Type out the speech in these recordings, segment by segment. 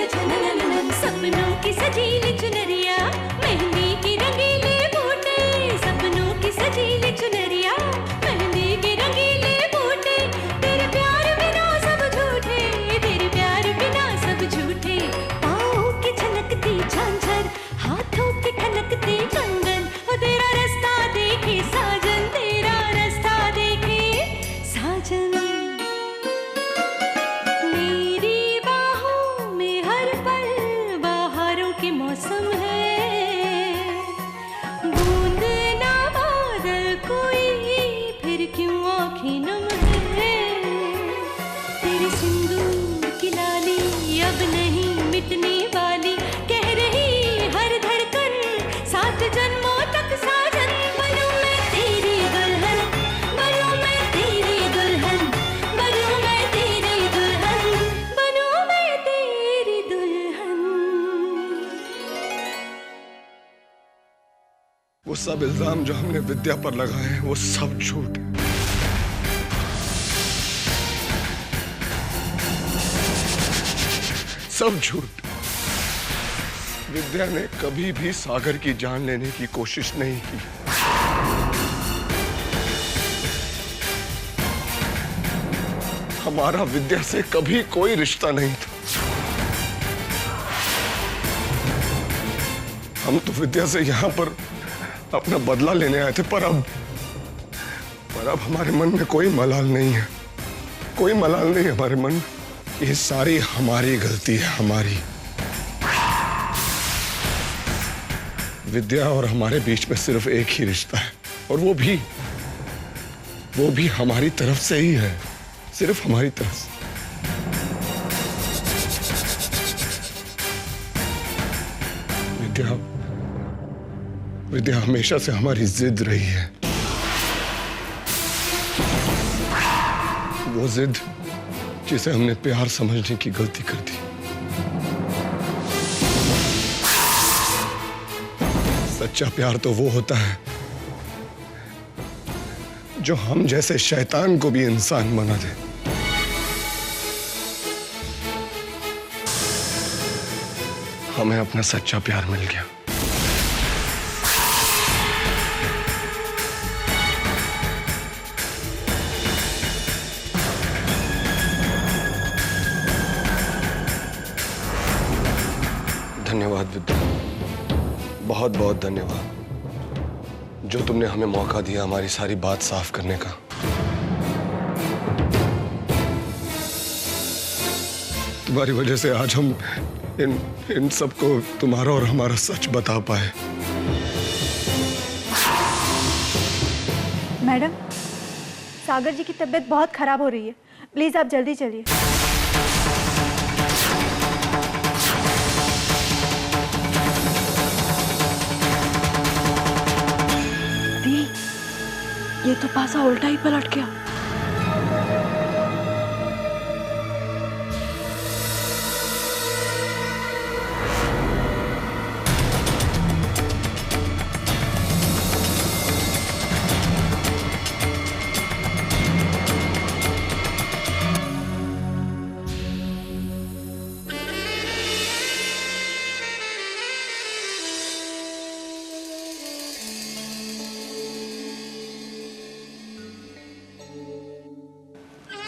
झननननन, सपनों की सजीली चुनरिया, मेहंदी की रंगीले बूटे, सपनों की सजीली चुनरिया, मेहंदी की रंगीले बूटे, तेरे प्यार बिना सब झूठे, तेरे प्यार बिना सब झूठे, पाँव की छलकती झांझर, हाथों की ठनकती कंगन, वो तेरा रास्ता देखे साजन, तेरा रास्ता देखे साजन। मेरी बाहों में हर पल बहारों के मौसम है, बूंद ना बादल कोई फिर क्यों आँखें नम है, तेरे सिंदूर की लाली अब नहीं मिटने वाली, कह रही हर धड़कन 7 जन्मों तक साजन। बनूं मैं तेरी दुल्हन, बनूं मैं तेरी दुल्हन, बनूं मैं तेरी दुल्हन, बनूं मैं तेरी दुल्हन। वो सब इल्जाम जो हमने विद्या पर लगाए हैं वो सब झूठ है। सब झूठ। विद्या ने कभी भी सागर की जान लेने की कोशिश नहीं की। हमारा विद्या से कभी कोई रिश्ता नहीं था। हम तो विद्या से यहां पर अपना बदला लेने आए थे, पर अब हमारे मन में कोई मलाल नहीं है, कोई मलाल नहीं है हमारे मन में। ये सारी हमारी गलती है, हमारी। विद्या और हमारे बीच में सिर्फ एक ही रिश्ता है, और वो भी हमारी तरफ से ही है, सिर्फ हमारी तरफ से। विद्या हमेशा से हमारी जिद रही है। वो जिद जिसे हमने प्यार समझने की गलती कर दी। सच्चा प्यार तो वो होता है जो हम जैसे शैतान को भी इंसान बना दे। हमें अपना सच्चा प्यार मिल गया। धन्यवाद विद्या, बहुत बहुत धन्यवाद जो तुमने हमें मौका दिया हमारी सारी बात साफ करने का। तुम्हारी वजह से आज हम इन सबको तुम्हारा और हमारा सच बता पाए। मैडम, सागर जी की तबीयत बहुत खराब हो रही है, प्लीज आप जल्दी चलिए। ये तो पासा उल्टा ही पलट गया।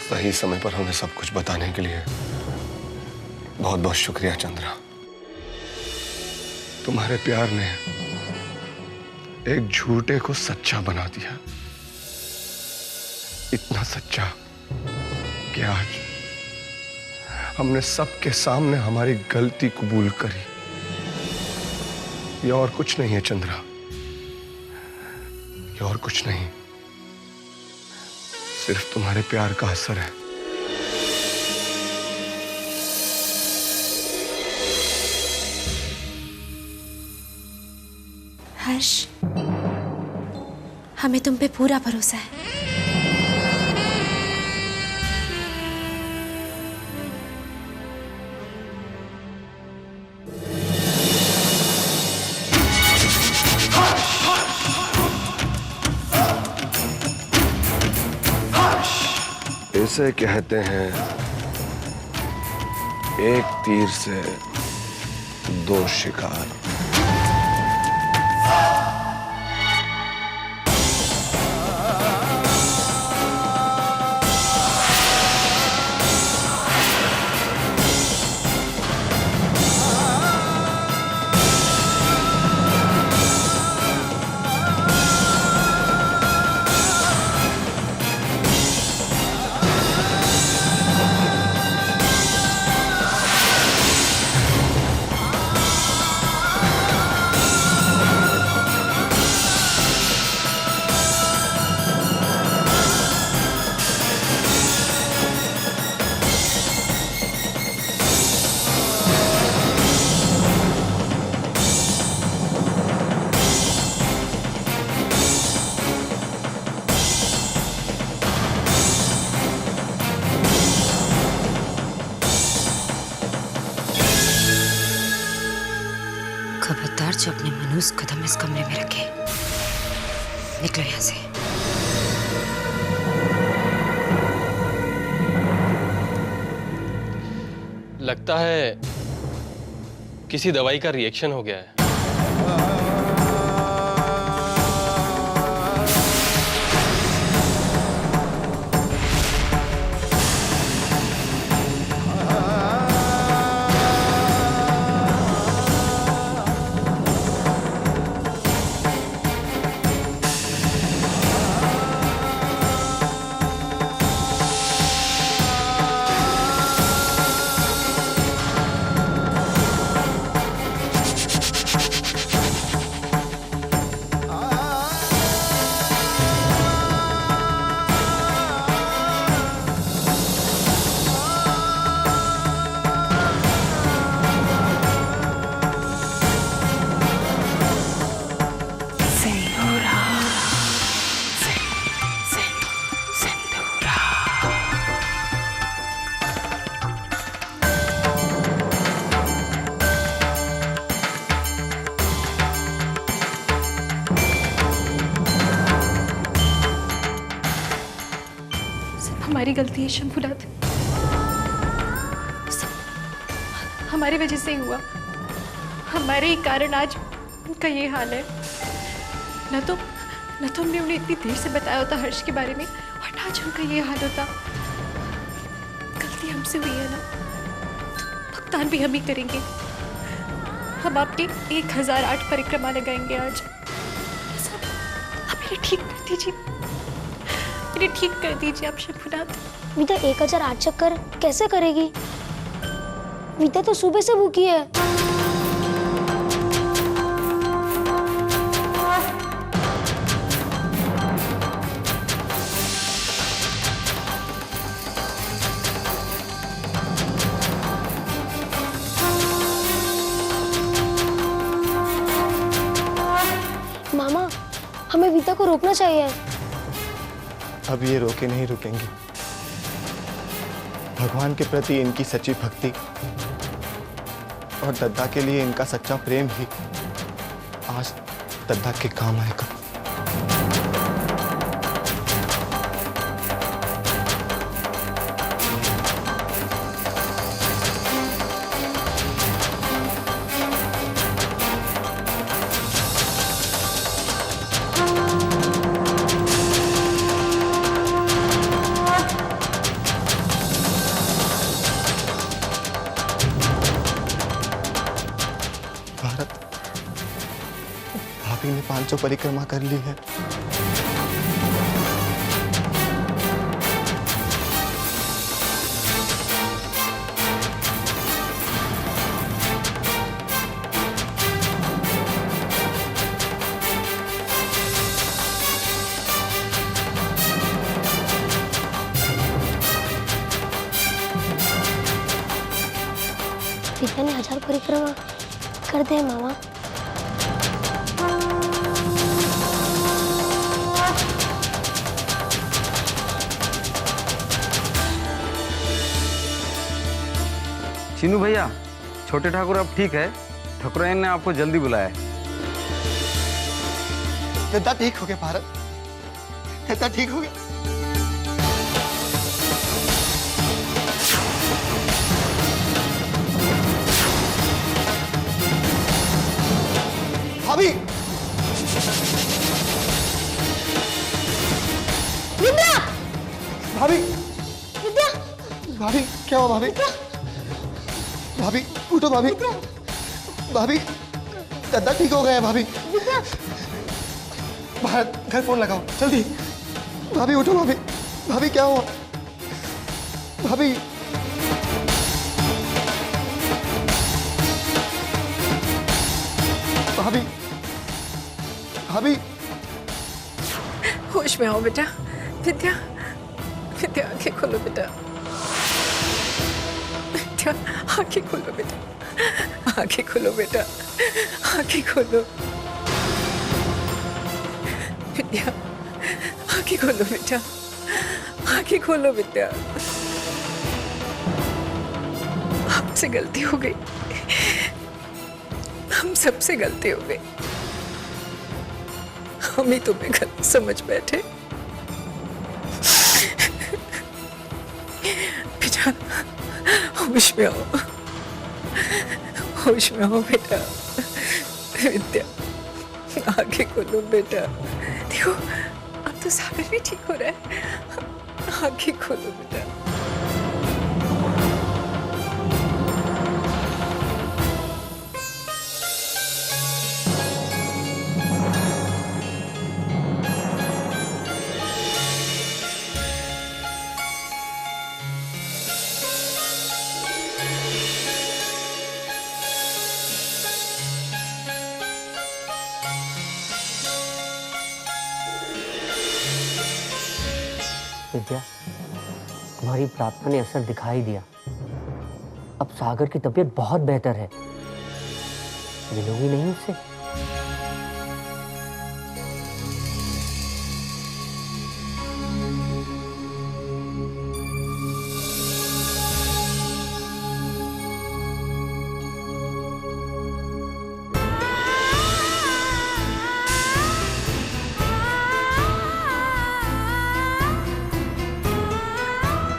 सही समय पर हमें सब कुछ बताने के लिए बहुत बहुत शुक्रिया चंद्रा। तुम्हारे प्यार ने एक झूठे को सच्चा बना दिया, इतना सच्चा कि आज हमने सबके सामने हमारी गलती कबूल करी। ये और कुछ नहीं है चंद्रा, ये और कुछ नहीं, सिर्फ तुम्हारे प्यार का असर है। हर्ष, हमें तुम पे पूरा भरोसा है। इसे कहते हैं एक तीर से दो शिकार। खबरदार जो अपने मनूस कदम इस कमरे में रखे। निकलो यहाँ से। लगता है किसी दवाई का रिएक्शन हो गया है। हमारी गलती है शंभुनाथ, हमारी वजह से ही हुआ। हमारे ही कारण आज उनका ये हाल है। न तो हमने उन्हें इतनी देर से बताया होता हर्ष के बारे में, और ना आज उनका ये हाल होता। गलती हमसे हुई है ना, तो भुगतान भी हम ही करेंगे। हम आपकी 1008 परिक्रमा लगाएंगे आज। आप इन्हें ठीक कर दीजिए, इन्हें ठीक कर दीजिए आप शंभुनाथ। विद्या 1008 चक्कर कैसे करेगी? विद्या तो सुबह से भूखी है। मामा, हमें विद्या को रोकना चाहिए। अब ये रोके नहीं रुकेंगे। भगवान के प्रति इनकी सच्ची भक्ति और दद्दा के लिए इनका सच्चा प्रेम ही आज दद्दा के काम आएगा। भाभी ने 500 परिक्रमा कर ली है। विद्या ने 1000 परिक्रमा कर दे मामा। चीनू भैया, छोटे ठाकुर अब ठीक है। ठाकुरायन ने आपको जल्दी बुलाया है। दद्दा ठीक हो गया भारत, दद्दा ठीक हो गया। क्या हुआ भाभी? भाभी उठो भाभी। भाभी दद्दा ठीक हो गया है भाभी। बाहर घर फोन लगाओ जल्दी। भाभी उठो भाभी। भाभी क्या हुआ? भाभी भाभी भाभी होश में आओ बेटा। विद्या, विद्या आंखें खोलो बेटा। विद्या आंखें खोलो बेटा। आंखें खोलो बेटा। आंखें खोलो। विद्या आंखें खोलो बेटा। आंखें खोलो बेटा। हमसे गलती हो गई। हम सबसे गलती हो गई। हम ही तुम्हें गलत समझ बैठे। बेटा होश में आओ। होश में आओ बेटा। विद्या आंखें खोलो बेटा। देखो अब तो सागर भी ठीक हो रहा है। आंखें खोलो बेटा। विद्या, तुम्हारी प्रार्थना ने असर दिखाई दिया। अब सागर की तबीयत बहुत बेहतर है। मिलोगी नहीं उससे?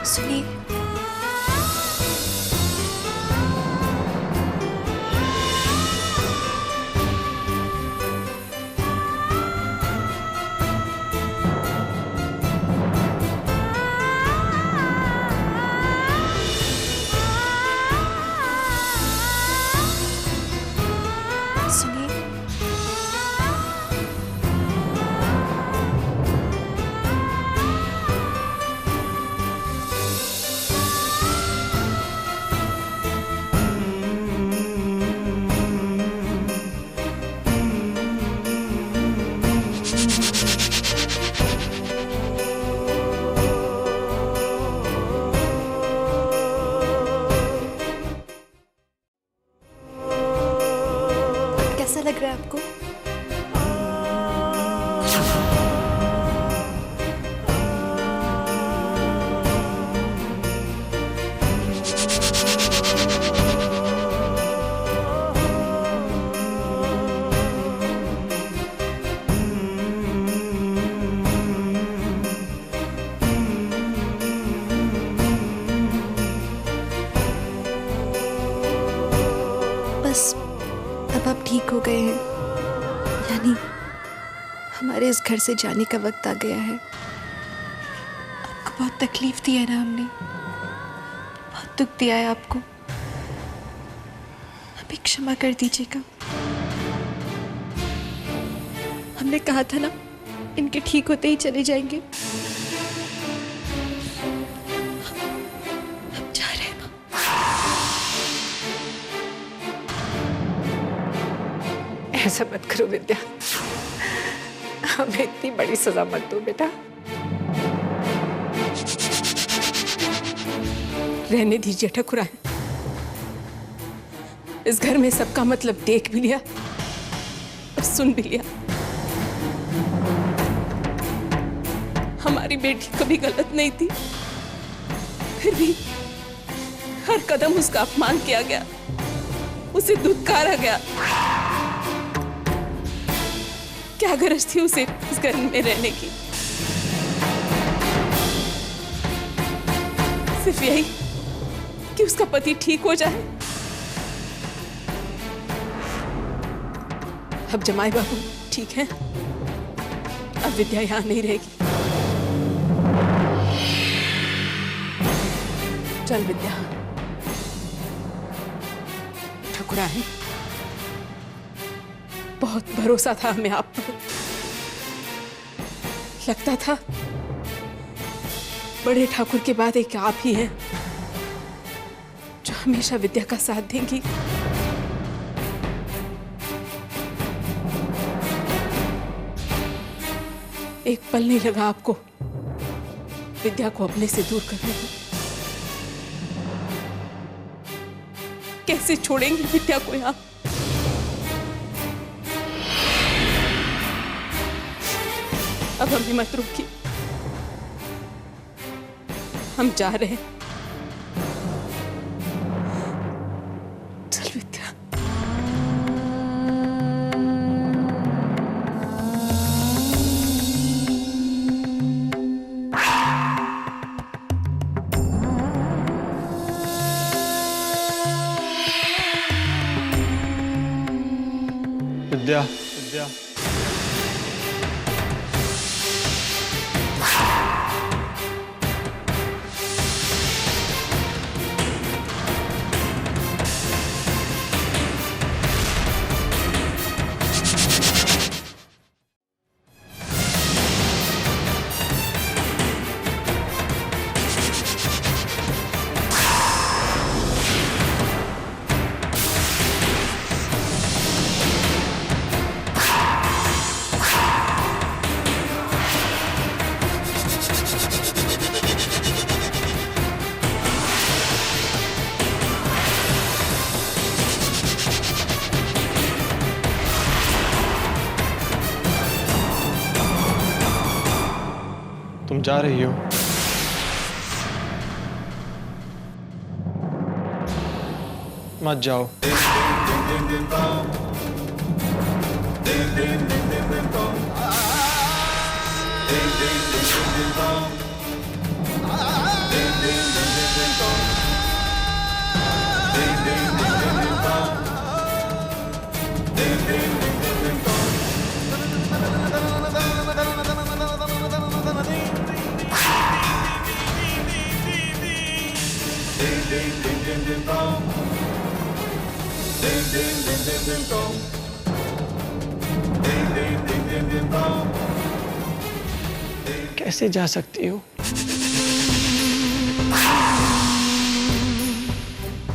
सुनिए, सुनिए, कैसा लग रहा है आपको? बस अब आप ठीक हो गए हैं, यानी हमारे इस घर से जाने का वक्त आ गया है। आपको बहुत तकलीफ दी है ना हमने, बहुत दुख दिया है आपको। हमें क्षमा कर दीजिएगा। हमने कहा था ना इनके ठीक होते ही चले जाएंगे। हम जा रहे हैं। ऐसा मत करो विद्या, हमें इतनी बड़ी सजा मत दो बेटा। रहने दीजिए ठकुराइन। इस घर में सबका मतलब देख भी लिया और सुन भी लिया। हमारी बेटी कभी गलत नहीं थी, फिर भी हर कदम उसका अपमान किया गया, उसे दुत्कारा गया। क्या गरज थी उसे इस घर में रहने की? सिर्फ यही कि उसका पति ठीक हो जाए। अब जमाई बाबू ठीक है, अब विद्या यहां नहीं रहेगी। चल विद्या। ठकुराइन, बहुत भरोसा था हमें आप पर। लगता था बड़े ठाकुर के बाद एक आप ही हैं जो हमेशा विद्या का साथ देंगी। एक पल नहीं लगा आपको विद्या को अपने से दूर करने में। कैसे छोड़ेंगे विद्या को यहां? अब हमें मत रोकिए, हम जा रहे हैं। चल विद्या। विद्या, विद्या। तुम जा रही हो? मत जाओ। कैसे जा सकती हो?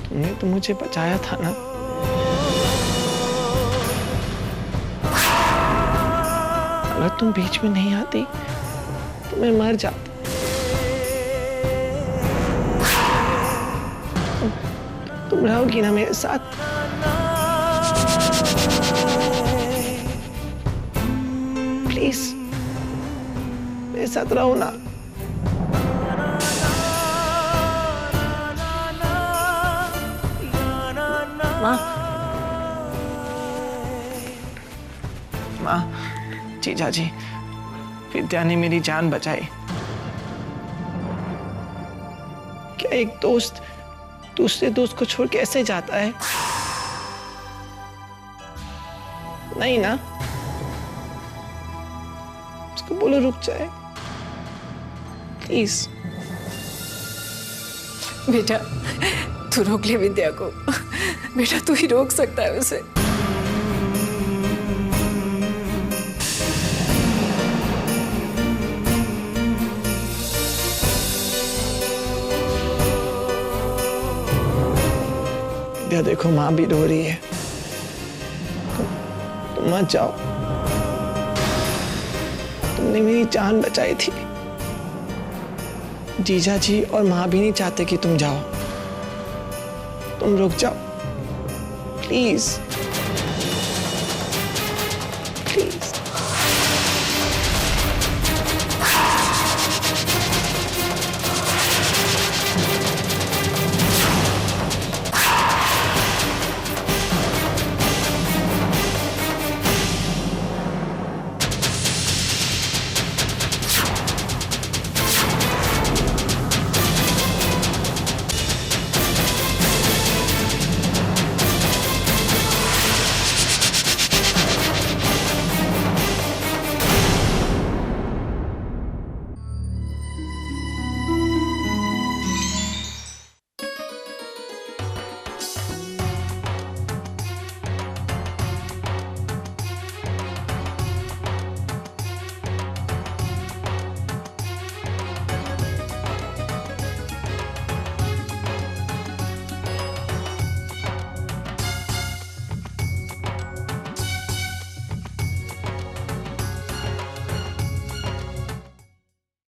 तुमने तो मुझे बचाया था ना। अगर तुम बीच में नहीं आती तो मैं मर जाता। तुम रहोगी ना मेरे साथ? प्लीज मेरे साथ रहो ना। माँ, माँ, जीजा जी, विद्या ने मेरी जान बचाई। क्या एक दोस्त दूसरे दोस्त को छोड़ के ऐसे जाता है? नहीं ना। उसको बोलो रुक जाए प्लीज। बेटा, तू रोक ले विद्या को। बेटा, तू ही रोक सकता है उसे। विद्या देखो, माँ भी रो रही है। तुम मत जाओ। तुमने मेरी जान बचाई थी। जीजा जी और माँ भी नहीं चाहते कि तुम जाओ। तुम रुक जाओ प्लीज, प्लीज।